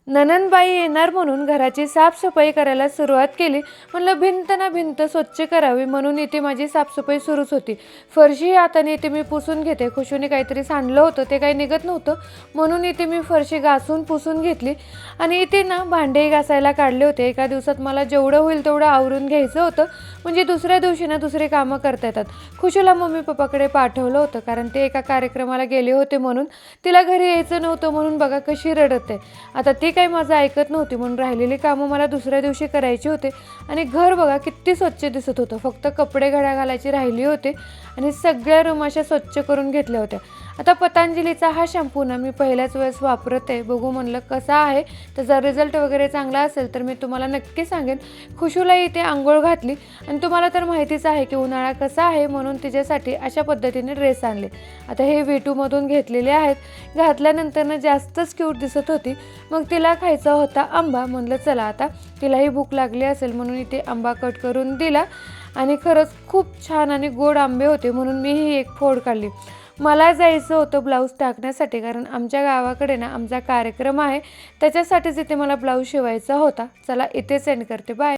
नणंदबाई येणार म्हणून घराची साफसफाई करायला सुरुवात केली. म्हणलं भिंत ना भिंत स्वच्छ करावी म्हणून इथे माझी साफसफाई सुरूच होती. फरशी हाताने इथे मी पुसून घेते. खुशूने काहीतरी सांडलं होतं, ते काही निघत नव्हतं म्हणून इथे मी फरशी घासून पुसून घेतली. आणि इथे ना भांडेही घासायला काढले होते. एका दिवसात मला जेवढं होईल तेवढं आवरून घ्यायचं होतं, म्हणजे दुसऱ्या दिवशी ना दुसरी कामं करता येतात. खुशूला मम्मी पप्पाकडे पाठवलं होतं, कारण ते एका कार्यक्रमाला गेले होते म्हणून. तिला घरी यायचं नव्हतं म्हणून बघा कशी रडते. आता ती काही माझं ऐकत नव्हती म्हणून राहिलेली कामं मला दुसऱ्या दिवशी करायची होते. आणि घर बघा किती स्वच्छ दिसत होतं. फक्त कपडे घड्या घालायची राहिली होते आणि सगळ्या रूम अशा स्वच्छ करून घेतल्या होत्या. आता पतंजलीचा हा शॅम्पू ना मी पहिल्याच वेळेस वापरते. बघू म्हणलं कसा आहे, त्याचा रिझल्ट वगैरे चांगला असेल तर मी तुम्हाला नक्की सांगेन. खुशूला इथे आंघोळ घातली आणि तुम्हाला तर माहितीच आहे की उन्हाळा कसा आहे म्हणून तिच्यासाठी अशा पद्धतीने ड्रेस आणले. आता हे V2मधून घेतलेले आहेत. घातल्यानंतर ना जास्तच क्यूट दिसत होती. मग तिला खायचा होता आंबा. म्हणलं चला आता तिलाही भूक लागली असेल म्हणून इथे आंबा कट करून दिला. आणि खरंच खूप छान आणि गोड आंबे होते म्हणून मीही एक फोड काढली. मला जायचं होतं ब्लाऊज टाकण्यासाठी, कारण आमच्या गावाकडे ना आमचा कार्यक्रम आहे, त्याच्यासाठीच इथे मला ब्लाऊज शिवायचा होता. चला इथे सेंड करते. बाय.